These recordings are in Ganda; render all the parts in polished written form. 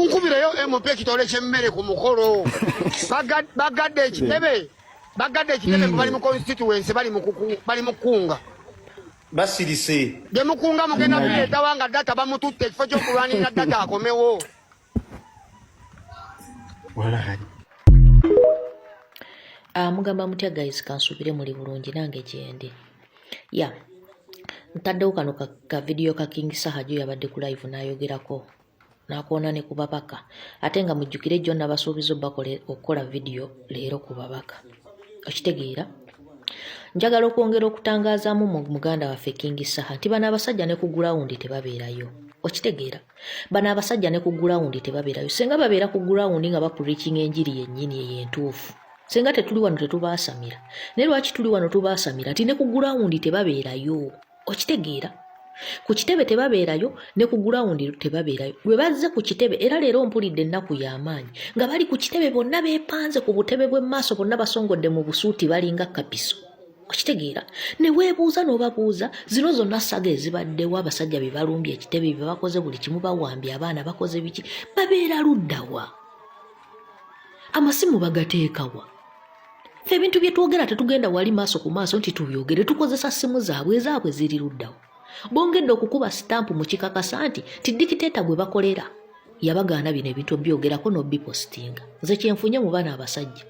Unkubireyo MP ekitole ky'emmere ku mukolo. Bagadde ekitebe. Bagadde ekitebe bali mu constituency bali mu kunga. Basirise. Gye mukunga mugenda kuleeta wanga data bamututte ekifo ky'okulwanirira data akomewo. Mugamba mutya guys kansubire muli bulungi nange gyendi. Ya. Ntaddewo kano ka video ka King Sahajo yabadde ku live n'ayogerako. Nakoona ne ku babaka. Ate nga mujjukire jjo nabasuubiza okukola video leero ku babaka. Okitegeera? Njagala okwongera okutangazaamu mu muganda waffe King Saha nti bano abasajja ne ku ground tebabeerayo. Okitegeera? Bano abasajja ne ku ground tebabeerayo. Senga babeera ku ground nga bapreaching enjiri yennyini ey'entuufu. Senga tetuli wano tetubaasamira. Naye lwaki tuli wano tubaasamira nti ne ku ground tebabeerayo. Okitegeera? Ku kitebe tebabeerayo ne ku ground tebabeerayo. Lwe bazze ku kitebe era leero mpulidde ennaku y'amaanyi nga bali ku kitebe bonna beepanze ku butebe bw'emmaaso bonna basongodde mu busuuti balinga kapiso. Okitegeera? Ne weebuuza n'obabuuza zino zonna saga ezibaddewo abasajja be balumbye ekitebe bye bakoze buli kimu bawambye abaana bakoze biki babeera luddawa? Amasimu bagateekawa? Ffe ebintu bye twogera tetugenda wali maaso ku maaso nti tubyogere tukozesa simu zaabwe ezaabwe ziri luddawo. Bongedde okukuba stampu mu kikakasa nti dikiteeta gwe bakolera yabagaana bino ebintu byogerako n'obipostinga. Nze kyenfunye mu baana abasajja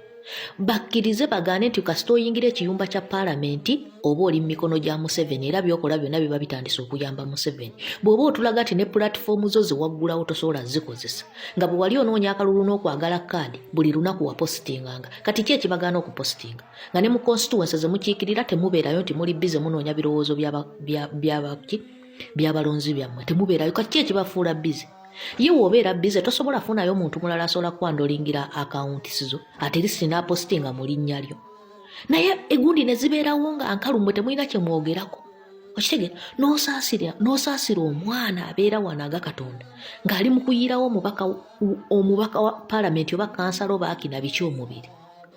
bakkirize bagaane nti kasita oyingira ekiyumba kya paalamenti oba oli mu mikono gya Museveni era byokola byonna biba bitandise okuyamba Museveni. Bw'oba otulaga nti ne pulatifomu zo zewaggulawo tosobola zikozesa nga bwe wali onoonya akalulu n'okwagala kaadi buli lunaku wapositinganga. Kati ki ekibagaana okupositinga nga ne mu constituency ze mukiikirira temubeerayo nti muli bize munoonya birowoozo by'abalonzi byammwe temubeerayo. Kati ki ekibafuula bize? Ye wobeera bize tosobola funayo muntu mulala asobola kwandolingira akawunti zo ate lisi n'apostinga mu linnya lyo. Naye egundi ne zibeerawo nga nkalummwe temulina kye mwogerako. Okitegeera? N'osaasira omwana abeera wano aga Katonda ng'ali mu kuyirawo omubaka wa paalamenti oba kansala oba akina biki omubiri.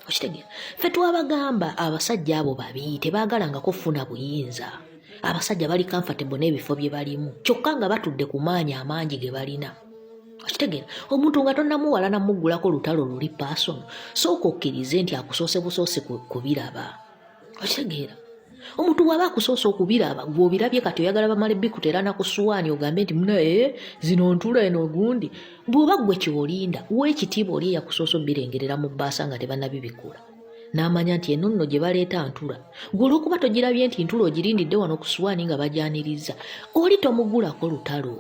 Okitegeera? Ffe twabagamba abasajja abo babi tebaagalangako kufuna buyinza. Abasajja bali comfortable n'ebifo bye balimu kyokka nga batudde ku maanyi amangi ge balina. Okitegeera? Omuntu nga tonnamuwala namuggulako lutalo luli paasono sooka okkirize nti akusoose busoose kubiraba. Okitegeera? Omuntu waba akusoose okubiraba gw'obirabye kati oyagala bamale bikuteera na ku ssuwaani ogambe nti munaye zino ntula eno gundi bw'oba ggwe kyolinda w'ekitiibwa oli eyakusoose obirengerera mu bbaasa nga tebannabibikula. N'amanya nti eno nno gye baleeta ntula gwe olw'okuba togirabye nti ntula ogirindidde wano ku ssuwaani nga bajyaniriza oli tomugulako lutalo.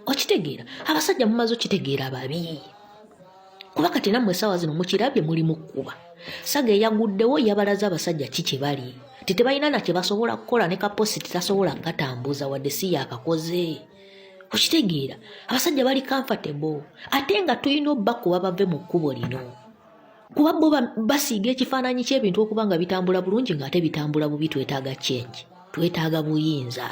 Okitegeera? Abasajja mumaze okitegeera babi kuba kati nammwe essaawa zino mukirabye muli mu kkuba. Saga eyaguddewo yabalaza abasajja ki kye bali tebalina na kye basobola kukola ne kapositi tasobola katambuza wadde si yakakoze. Okitegeera? Abasajja bali comfortable ate nga tulina obbakuba bave mu kkubo lino kuba bo basiiga ekifaananyi ky'ebintu okuba nga bitambula bulungi ng'ate bitambula bubi. Twetaaga change, twetaaga buyinza.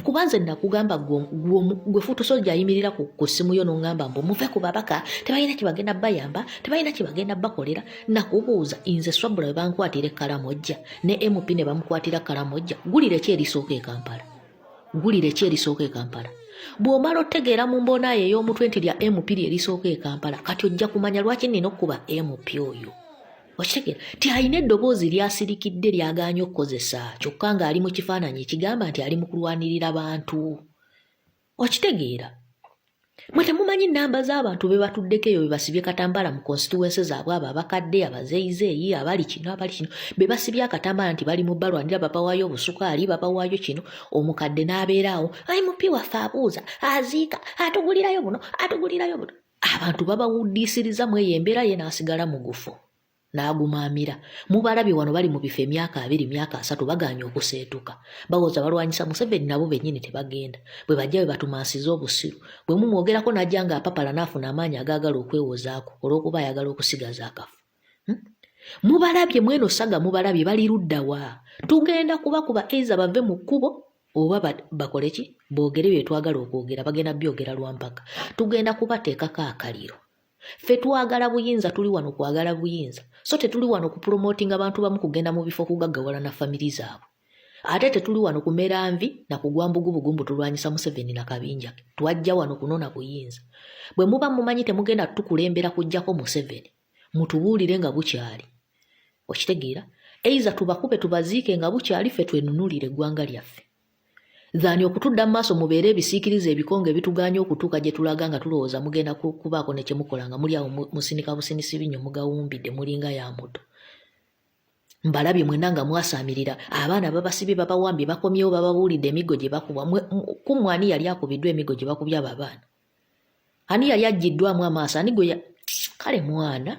Kuba nze nakugamba gwe futusojja ayimirira ku ssimu yo n'ongamba mbu muve ku babaka tebalina kye bagenda bayamba tebalina kye bagenda bakolera. Nakubuuza nze Swabula bwe bankwatira ekkalamojja ne MP ne bamukwatira kkalamojja gulire ki erisooka e Kampala? Gulire ki erisooka e Kampala? Bw'omala otegeera mu mbonayo ey'omutwe nti lya MP erisooka e Kampala kati ojja kumanya lwaki nnina okuba MP oyo. Okitegeera? Ti alina eddoboozi lyasirikidde lyagaanye okukozesa kyokka ng'ali mu kifaananyi ekigamba nti ali mu kulwanirira bantu. Okitegeera? Mwe temumanyi nnamba z'abantu be batuddeko eyo be basibye Katambala mu constituency zaabwe abo abakadde abazeeyizeeyi abali kino be basibye akatambala nti bali mu balwanira babawaayo obusukaali babawaayo kino omukadde n'abeeraawo MP waffe abuuza aziika atugulirayo buno. Abantu babawuddiisiriza mu eyo embeera ye n'asigala mugufu n'agumaamira. Mubalabye wano bali mu bifo emyaka 2 myaka 3 bagaanye okuseetuka bawooza balwanyisa Museveni nabo bennyini tebagenda bwe bajja bwe batumaasiza obusiru bwe mumwogerako n'ajja nga apapala n'afuna amaanyi agaagala okwewozaako olw'okuba ayagala okusigaza akafu. Mubalabye mweno saga mubalabye bali luddawa? Tugenda kubakuba eiza bave mu kkubo oba bakole ki boogere bye twagala okwogera bagenda byogera lwampaka. Tugenda kubateekako akaliro. Ffe twagala buyinza tuli wano kwagala buyinza so tetuli wano kupromotinga abantu bamu kugenda mu bifo kugaggawala na famiri zaabwe. ate tetuli wano kumera nvi na kugwa mbugubugumbu tulwanyisa Museveni na kabinja twajja wano kunona buyinza bwe muba mumanyi temugenda tukulembera kujjako Museveni mutubuulire nga bukyali okitegeera eiza tubakube tubaziike nga bukyali ffe twenunulire eggwanga lyaffe dhani okutudda maaso mubeere ebisiikiriza ebikonge bituganya okutuuka gye tulaga nga tulowooza mugenda kubaako ne kyemukola nga muli awo musinika businisi binyo mugawumbidde mulinga ya muto mbalabye mwena nga mwasaamirira abaana babasibye babawambye bakomyewo bababuulidde emiggo gye bakubwa kumwani yali akubiddwa emiggo gye bakubya abaana ani yali aggiddwamu amaaso ani gwe kale mwana